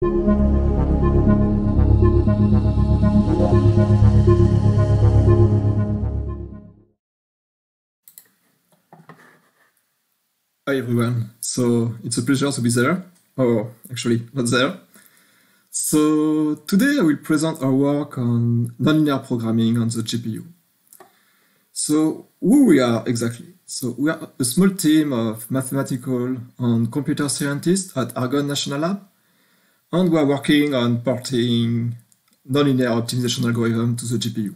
Hi everyone, so it's a pleasure to be there, or actually not there. So today I will present our work on nonlinear programming on the GPU. So who we are exactly? So we are a small team of mathematical and computer scientists at Argonne National Lab, and we are working on porting nonlinear optimization algorithm to the GPU.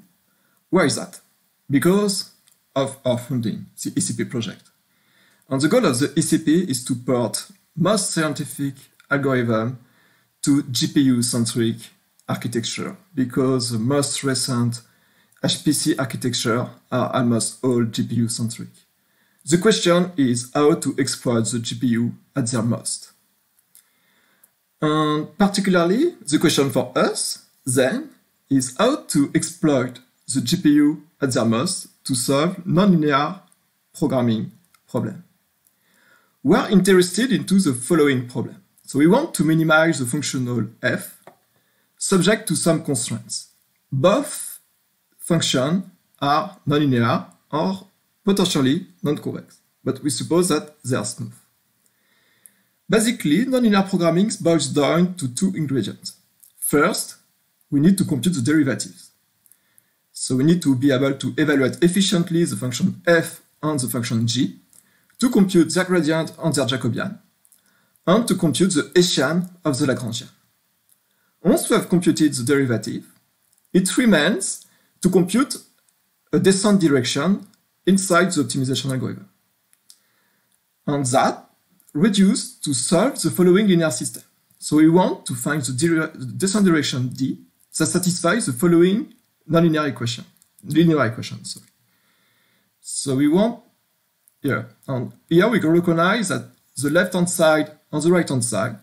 Why is that? Because of our funding, the ECP project. And the goal of the ECP is to port most scientific algorithm to GPU-centric architecture, because the most recent HPC architecture are almost all GPU-centric. The question is how to exploit the GPU at their most. And particularly, the question for us, then, is how to exploit the GPU at their most to solve nonlinear programming problem. We are interested into the following problem. So we want to minimize the functional f subject to some constraints. Both functions are nonlinear or potentially non-convex, but we suppose that they are smooth. Basically, nonlinear programming boils down to two ingredients. First, we need to compute the derivatives. So we need to be able to evaluate efficiently the function f and the function g, to compute their gradient and their Jacobian, and to compute the Hessian of the Lagrangian. Once we have computed the derivative, it remains to compute a descent direction inside the optimization algorithm. And that reduces to solve the following linear system. So we want to find the descent direction d that satisfies the following linear equation. So we want here, and here we can recognize that the left-hand side and the right-hand side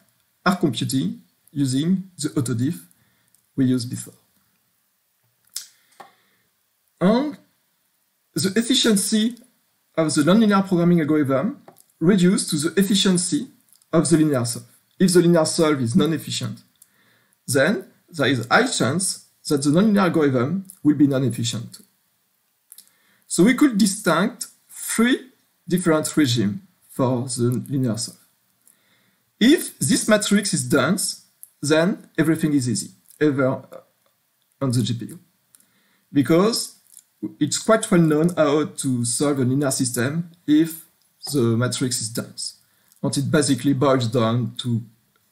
are computing using the autodiff we used before. And the efficiency of the nonlinear programming algorithm reduces to the efficiency of the linear solve. If the linear solve is non-efficient, then there is a high chance that the nonlinear algorithm will be non-efficient too. So we could distinguish three different regimes for the linear solve. If this matrix is dense, then everything is easy, ever on the GPU. Because it's quite well known how to solve a linear system if the matrix is dense. And it basically boils down to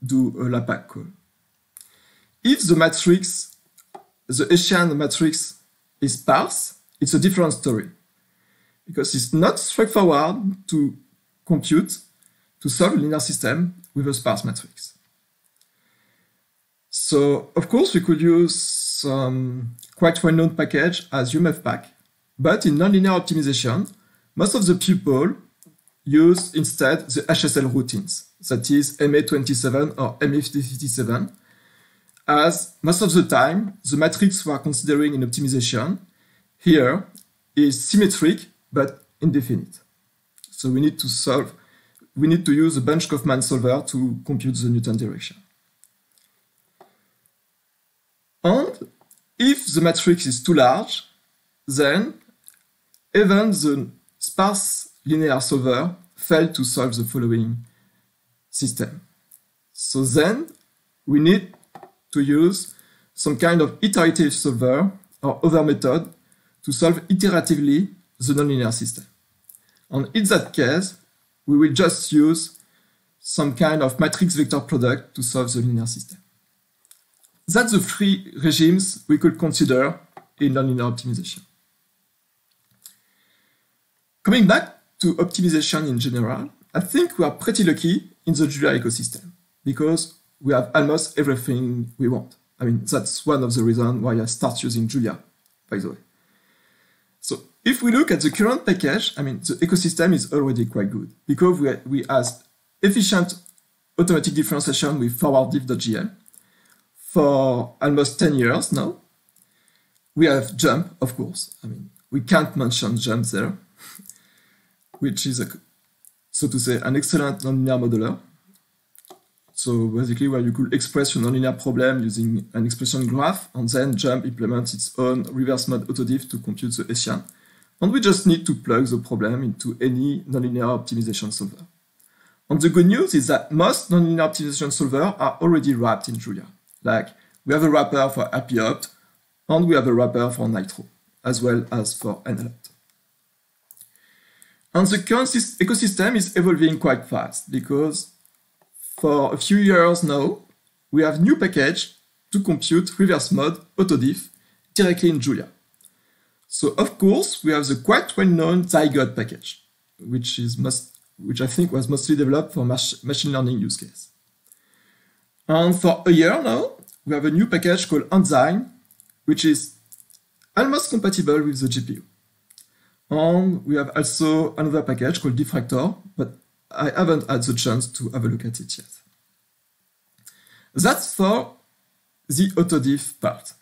do a LAPACK call. If the matrix, the Hessian matrix is sparse, it's a different story. Because it's not straightforward to compute, to solve a linear system with a sparse matrix. So, of course, we could use some quite well-known package as UMFPACK, but in nonlinear optimization, most of the people use instead the HSL routines, that is MA27 or MA57, as most of the time, the matrix we are considering in optimization here is symmetric but indefinite. So we need to use a Bunch-Kaufman solver to compute the Newton direction. And if the matrix is too large, then even the sparse linear solver fails to solve the following system. So then we need to use some kind of iterative solver or other method to solve iteratively the nonlinear system. And in that case, we will just use some kind of matrix vector product to solve the linear system. That's the three regimes we could consider in nonlinear optimization. Coming back to optimization in general, I think we are pretty lucky in the Julia ecosystem because we have almost everything we want. I mean, that's one of the reasons why I start using Julia, by the way. So if we look at the current package, I mean, the ecosystem is already quite good because we have efficient automatic differentiation with forwarddiff.jl for almost 10 years now. We have JUMP, of course. I mean, we can't mention JUMP there, which is, so to say, an excellent nonlinear modeler. So basically where you could express your nonlinear problem using an expression graph and then JUMP implements its own reverse mode autodiff to compute the Hessian. And we just need to plug the problem into any nonlinear optimization solver. And the good news is that most nonlinear optimization solvers are already wrapped in Julia. Like we have a wrapper for HappyOpt and we have a wrapper for Nitro, as well as for NLOpt. And the current ecosystem is evolving quite fast because for a few years now, we have new package to compute reverse mode autodiff directly in Julia. So of course, we have the quite well-known Zygote package, which I think was mostly developed for machine learning use case. And for a year now, we have a new package called Enzyme, which is almost compatible with the GPU. And we have also another package called Diffractor, but I haven't had the chance to have a look at it yet. That's for the autodiff part.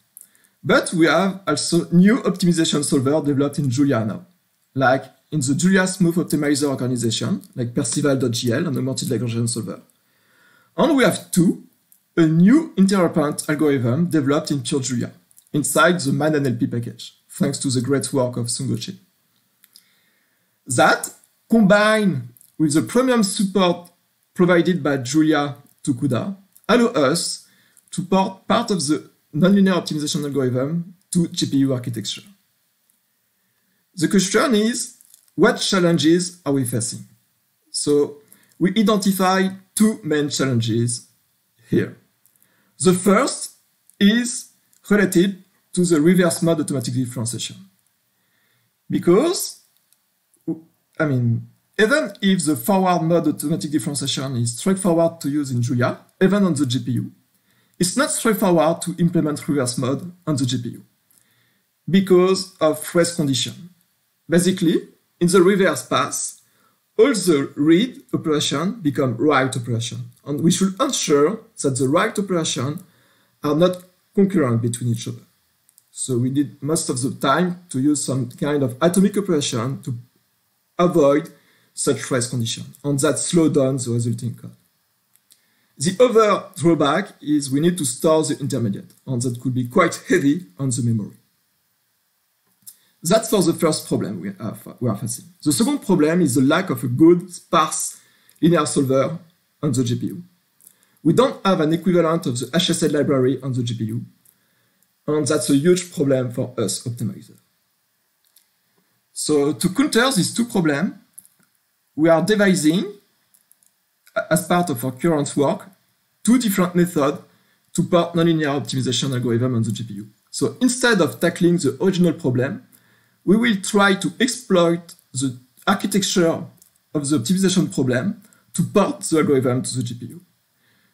But we have also new optimization solver developed in Julia now, like in the Julia Smooth Optimizer organization, like Percival.gl and the multi-Lagrangian solver. And we have a new interoperant algorithm developed in pure Julia, inside the ManNLP package, thanks to the great work of Sung-Ho Choi. That, combined with the premium support provided by Julia to CUDA, allow us to port part of the nonlinear optimization algorithm to GPU architecture. The question is, what challenges are we facing? So we identify two main challenges here. The first is related to the reverse mode automatic differentiation. Because, even if the forward mode automatic differentiation is straightforward to use in Julia, even on the GPU, it's not straightforward to implement reverse mode on the GPU because of race condition. Basically, in the reverse pass, all the read operations become write operations, and we should ensure that the write operations are not concurrent between each other. So we need most of the time to use some kind of atomic operation to avoid such race condition, and that slows down the resulting code. The other drawback is we need to store the intermediate, and that could be quite heavy on the memory. That's for the first problem we are facing. The second problem is the lack of a good, sparse linear solver on the GPU. We don't have an equivalent of the HSL library on the GPU, and that's a huge problem for us optimizers. So to counter these two problems, we are devising, as part of our current work, two different methods to port nonlinear optimization algorithm on the GPU. So instead of tackling the original problem, we will try to exploit the architecture of the optimization problem to port the algorithm to the GPU.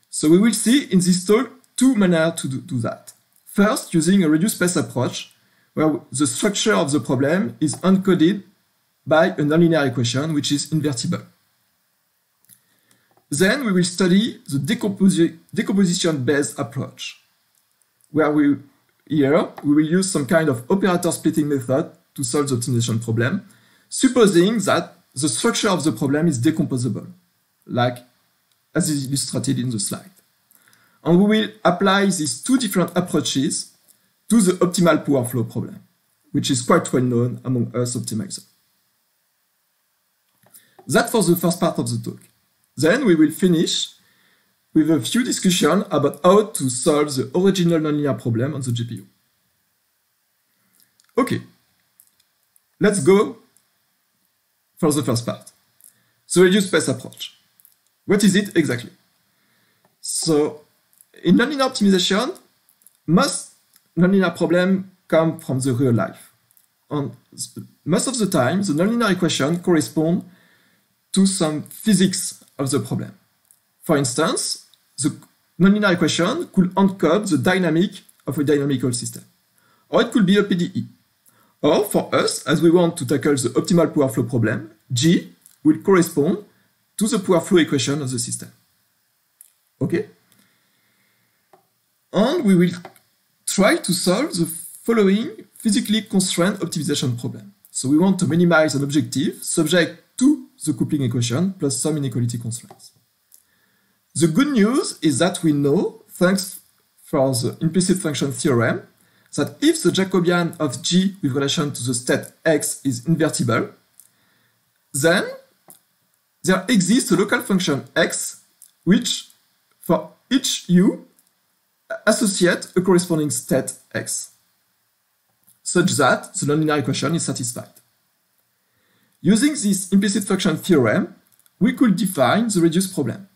So we will see in this talk two manners to do that. First, using a reduced space approach, where the structure of the problem is encoded by a nonlinear equation which is invertible. Then we will study the decomposition-based approach, where we will use some kind of operator splitting method to solve the optimization problem, supposing that the structure of the problem is decomposable, like as is illustrated in the slide. And we will apply these two different approaches to the optimal power flow problem, which is quite well known among us optimizers. That's for the first part of the talk. Then we will finish with a few discussions about how to solve the original nonlinear problem on the GPU. Okay, let's go for the first part. The reduced space approach. What is it exactly? So, in nonlinear optimization, most nonlinear problems come from the real life. And most of the time, the nonlinear equation corresponds to some physics of the problem. For instance, the nonlinear equation could encode the dynamic of a dynamical system. Or it could be a PDE. Or for us, as we want to tackle the optimal power flow problem, G will correspond to the power flow equation of the system. Okay? And we will try to solve the following physically constrained optimization problem. So we want to minimize an objective subject to the coupling equation plus some inequality constraints. The good news is that we know, thanks for the implicit function theorem, that if the Jacobian of G with relation to the state X is invertible, then there exists a local function X which, for each U, associates a corresponding state X, such that the nonlinear equation is satisfied. Using this implicit function theorem, we could define the reduced problem.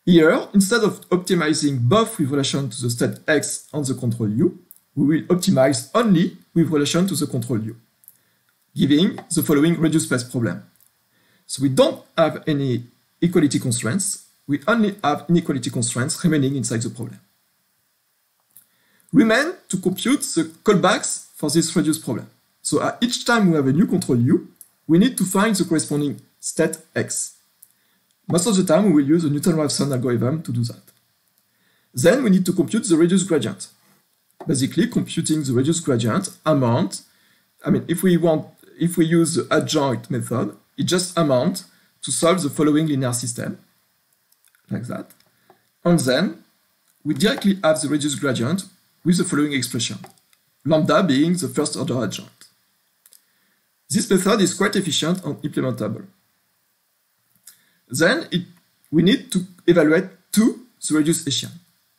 Here, instead of optimizing both with relation to the state X and the control U, we will optimize only with relation to the control U, giving the following reduced place problem. So we don't have any equality constraints, we only have inequality constraints remaining inside the problem. Remain to compute the callbacks for this reduced problem. So at each time we have a new control U, we need to find the corresponding state X. Most of the time we will use a Newton-Raphson algorithm to do that. Then we need to compute the reduced gradient. Basically, computing the reduced gradient amount, if we use the adjoint method, it just amounts to solve the following linear system, like that. And then we directly have the reduced gradient with the following expression, lambda being the first order adjoint. This method is quite efficient and implementable. Then we need to evaluate the reduced Hessian.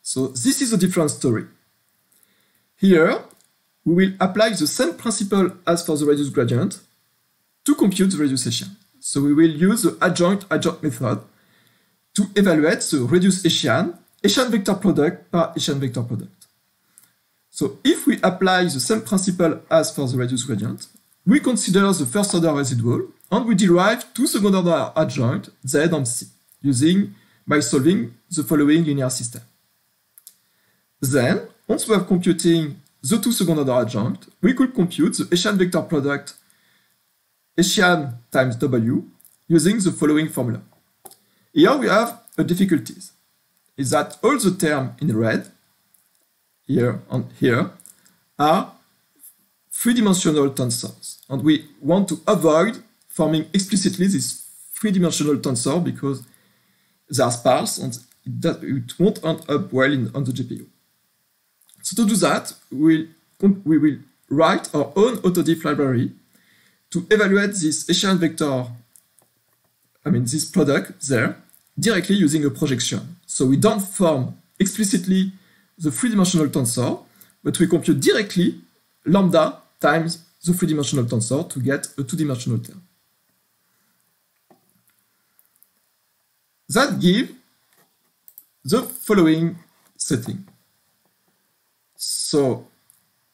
So this is a different story. Here, we will apply the same principle as for the reduced gradient to compute the reduced Hessian. So we will use the adjoint method to evaluate the reduced Hessian vector product par Hessian vector product. So if we apply the same principle as for the reduced gradient, we consider the first order residual and we derive two second order adjoint Z and C by solving the following linear system. Then, once we have computing the two second order adjoint, we could compute the Hessian vector product Hessian times W using the following formula. Here we have a difficulty, is that all the terms in red, here and here, are three-dimensional tensors. And we want to avoid forming explicitly this three-dimensional tensor because they are sparse and it won't end up well on the GPU. So to do that, we will write our own AutoDiff library to evaluate this Hessian vector, this product there, directly using a projection. So we don't form explicitly the three-dimensional tensor, but we compute directly lambda times the three-dimensional tensor to get a two-dimensional term. That gives the following setting. So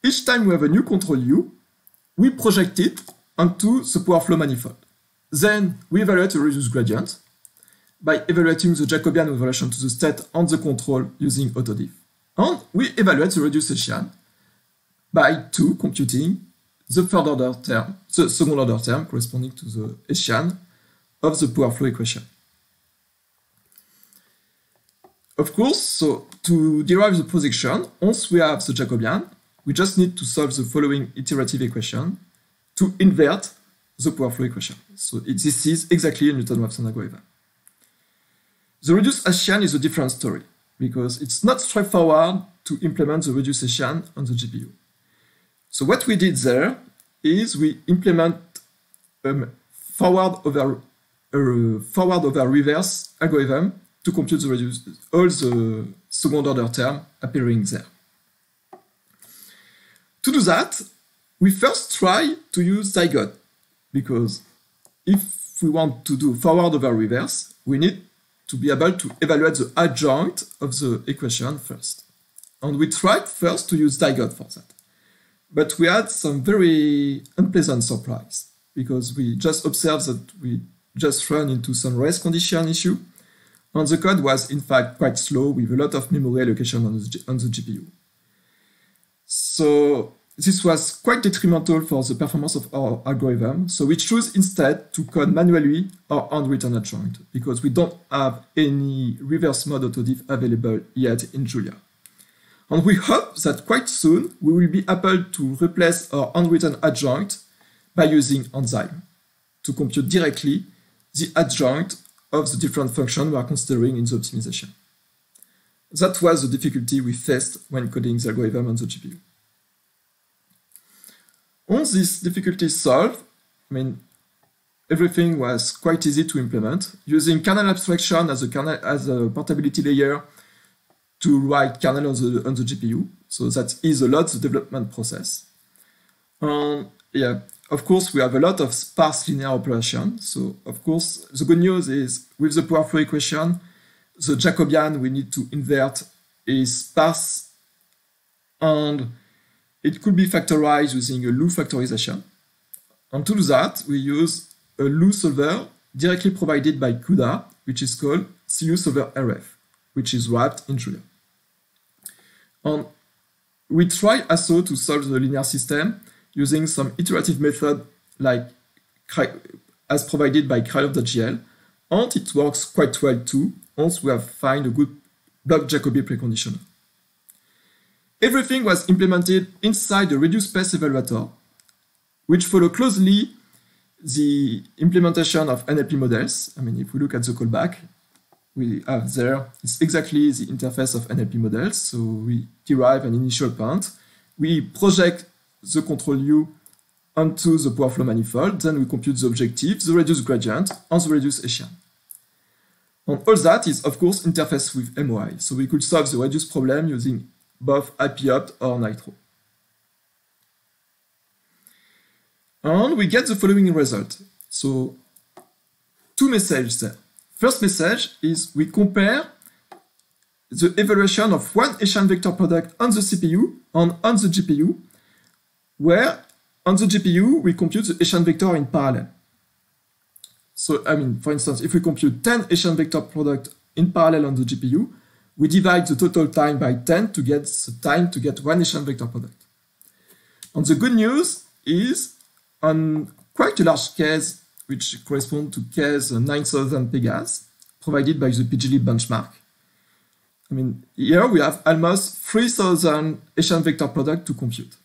each time we have a new control U, we project it onto the power flow manifold. Then we evaluate the reduced gradient by evaluating the Jacobian with relation to the state and the control using AutoDiff. And we evaluate the reduced Hessian by computing the third order term, the second order term corresponding to the Hessian of the power flow equation. Of course, so to derive the projection, once we have the Jacobian, we just need to solve the following iterative equation to invert the power flow equation. So this is exactly a Newton-Raphson algorithm. The reduced Hessian is a different story because it's not straightforward to implement the reduced Hessian on the GPU. So what we did there is we implement forward over reverse algorithm to compute all the second order term appearing there. To do that, we first try to use Zygote, because if we want to do forward over reverse, we need to be able to evaluate the adjoint of the equation first. And we tried first to use Zygote for that. But we had some very unpleasant surprise, because we just observed that we just ran into some race condition issue, and the code was in fact quite slow with a lot of memory allocation on the GPU. So this was quite detrimental for the performance of our algorithm, so we chose instead to code manually our handwritten adjoint, because we don't have any reverse mode AutoDiff available yet in Julia. And we hope that quite soon we will be able to replace our handwritten adjoint by using Enzyme to compute directly the adjoint of the different functions we are considering in the optimization. That was the difficulty we faced when coding the algorithm on the GPU. Once this difficulty is solved, everything was quite easy to implement, using kernel abstraction as a portability layer to write kernel on the GPU. So that is a lot the development process. Of course, we have a lot of sparse linear operation. So of course, the good news is with the power flow equation, the Jacobian we need to invert is sparse, and it could be factorized using a LU factorization. And to do that, we use a LU solver directly provided by CUDA, which is called CU solver RF, which is wrapped in Julia. And we try also to solve the linear system using some iterative method like as provided by Krylov.gl, and it works quite well too, once we have found a good block Jacobi preconditioner. Everything was implemented inside the reduced space evaluator, which follow closely the implementation of NLP models. If we look at the callback, we have there, it's exactly the interface of NLP models. So we derive an initial point, we project the control U onto the power flow manifold, then we compute the objective, the reduced gradient, and the reduced Hessian. And all that is, of course, interfaced with MOI. So we could solve the reduced problem using both IPOpt or Nitro. And we get the following result. So, two messages there. First message is we compare the evaluation of one Hessian vector product on the CPU and on the GPU, where on the GPU we compute the Hessian vector in parallel. So, for instance, if we compute 10 Hessian vector product in parallel on the GPU, we divide the total time by 10 to get the time to get one Hessian vector product. And the good news is, on quite a large case, which corresponds to case 9000 Pegas, provided by the PGLib benchmark, here we have almost 3000 Hessian vector product to compute.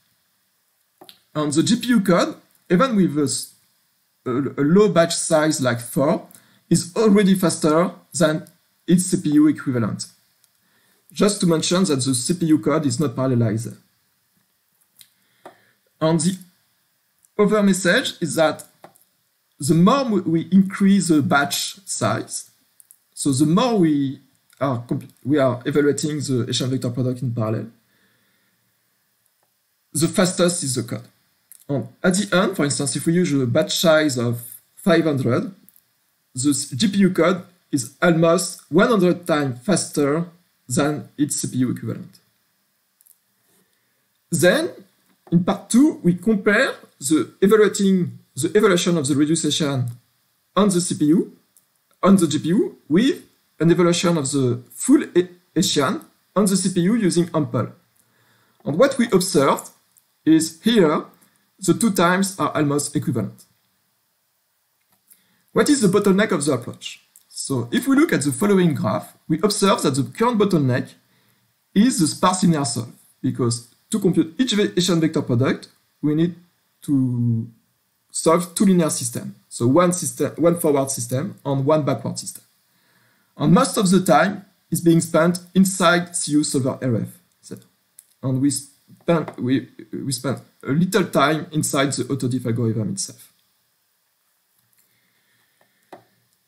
And the GPU code, even with a low batch size like 4, is already faster than its CPU equivalent. Just to mention that the CPU code is not parallelized. And the other message is that the more we increase the batch size, so the more we are evaluating the Hessian vector product in parallel, the fastest is the code. And at the end, for instance, if we use a batch size of 500, the GPU code is almost 100 times faster than its CPU equivalent. Then, in part 2, we compare the evaluation of the reduced Hessian on the CPU, on the GPU, with an evaluation of the full Hessian on the CPU using Ample. And what we observed is here, the two times are almost equivalent. What is the bottleneck of the approach? So if we look at the following graph, we observe that the current bottleneck is the sparse linear solve, because to compute each Hessian vector product, we need to solve two linear systems. So one forward system and one backward system. And most of the time is being spent inside CU solver RF. And we spent a little time inside the autodiff algorithm itself.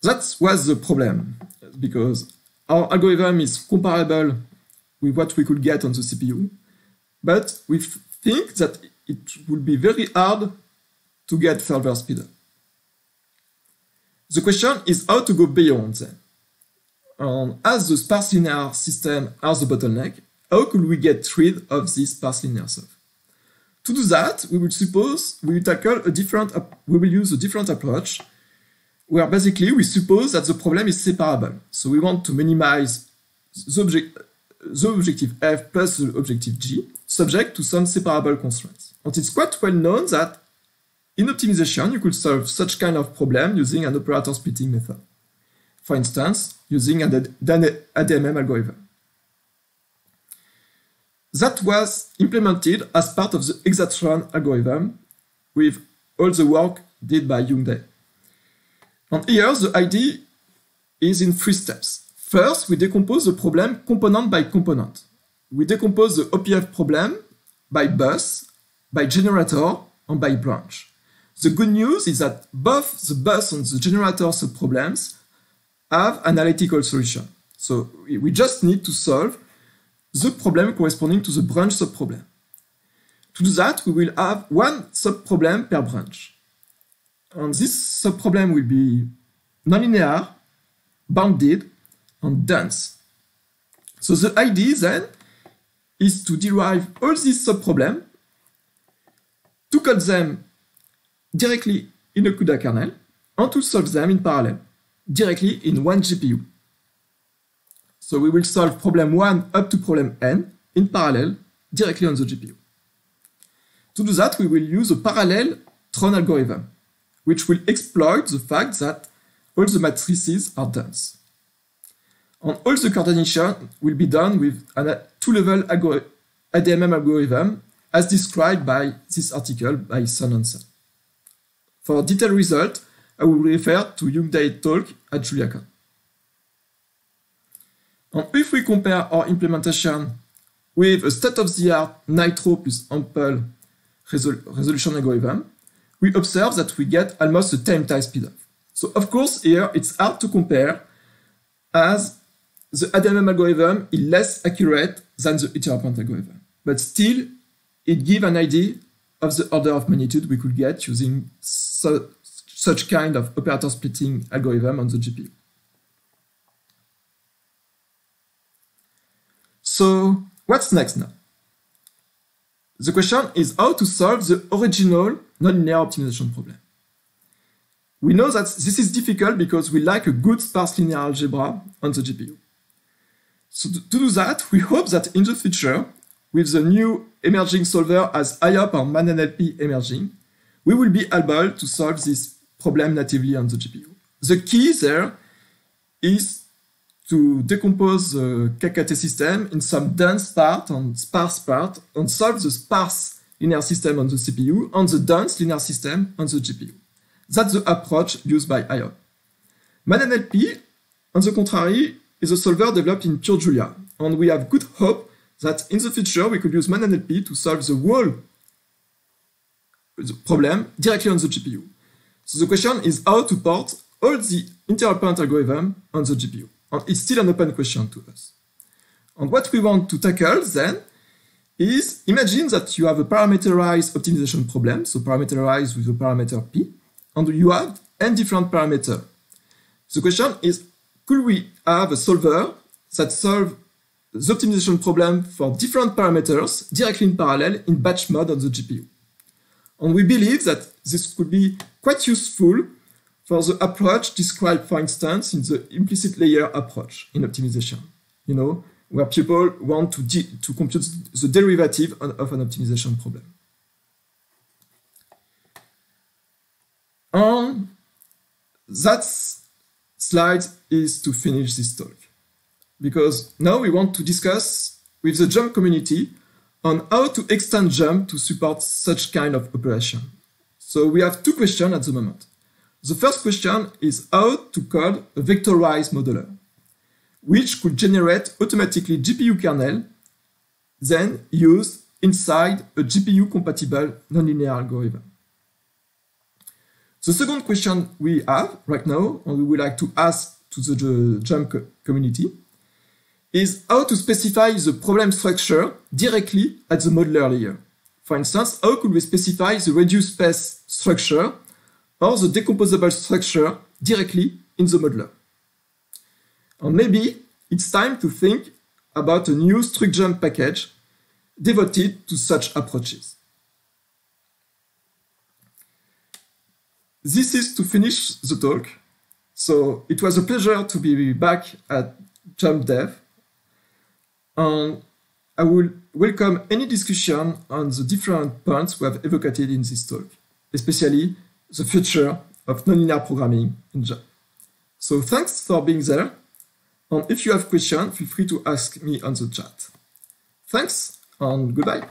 That was the problem, because our algorithm is comparable with what we could get on the CPU, but we think that it would be very hard to get further speedup. The question is how to go beyond then. As the sparse linear system are the bottleneck, how could we get rid of this sparse linear solve? To do that, we will use a different approach, where basically we suppose that the problem is separable. So we want to minimize the objective f plus the objective g, subject to some separable constraints. And it's quite well known that in optimization, you could solve such kind of problem using an operator splitting method. For instance, using an ADMM algorithm. That was implemented as part of the Hexatron algorithm with all the work did by Youngday. And here the idea is in 3 steps. First, we decompose the problem component by component. We decompose the OPF problem by bus, by generator, and by branch. The good news is that both the bus and the generator subproblems have analytical solution. So we just need to solve the problem corresponding to the branch subproblem. To do that, we will have one subproblem per branch. And this subproblem will be nonlinear, bounded, and dense. So the idea then is to derive all these subproblems, to code them directly in a CUDA kernel, and to solve them in parallel, directly in one GPU. So we will solve problem 1 up to problem n in parallel, directly on the GPU. To do that, we will use a parallel Tron algorithm, which will exploit the fact that all the matrices are dense. And all the coordination will be done with a 2-level ADMM algorithm as described by this article by Sun and Sun. For detailed result, I will refer to Youngdae talk at JuliaCon. And if we compare our implementation with a state-of-the-art Nitro plus Ample resolution algorithm, we observe that we get almost a 10 times speedup. So of course here it's hard to compare as the ADMM algorithm is less accurate than the iterable algorithm. But still, it gives an idea of the order of magnitude we could get using such kind of operator splitting algorithm on the GPU. So what's next now? The question is how to solve the original nonlinear optimization problem. We know that this is difficult because we like a good sparse linear algebra on the GPU. So to do that, we hope that in the future, with the new emerging solver as IOP or ManNLP emerging, we will be able to solve this problem natively on the GPU. The key there is to decompose the KKT system in some dense part and sparse part and solve the sparse linear system on the CPU and the dense linear system on the GPU. That's the approach used by IOP. ManNLP, on the contrary, is a solver developed in pure Julia, and we have good hope that in the future we could use ManNLP to solve the whole problem directly on the GPU. So the question is how to port all the interoperant algorithm on the GPU. And it's still an open question to us. And what we want to tackle then is imagine that you have a parameterized optimization problem, so parameterized with a parameter P, and you have n different parameters. The question is, could we have a solver that solves the optimization problem for different parameters directly in parallel in batch mode on the GPU? And we believe that this could be quite useful for the approach described, for instance, in the implicit layer approach in optimization, where people want to compute the derivative of an optimization problem. And that slide is to finish this talk, because now we want to discuss with the JUMP community on how to extend JUMP to support such kind of operation. So we have 2 questions at the moment. The first question is how to code a vectorized modeler, which could generate automatically GPU kernel, then used inside a GPU-compatible nonlinear algorithm. The second question we have right now, and we would like to ask to the JUMP community, is how to specify the problem structure directly at the modeler layer. For instance, how could we specify the reduced space structure or the decomposable structure directly in the modeler? And maybe it's time to think about a new StructJump package devoted to such approaches. This is to finish the talk. So it was a pleasure to be back at JUMP Dev. And I will welcome any discussion on the different points we have evoked in this talk, especially the future of nonlinear programming in JUMP. So thanks for being there. And if you have questions, feel free to ask me on the chat. Thanks and goodbye.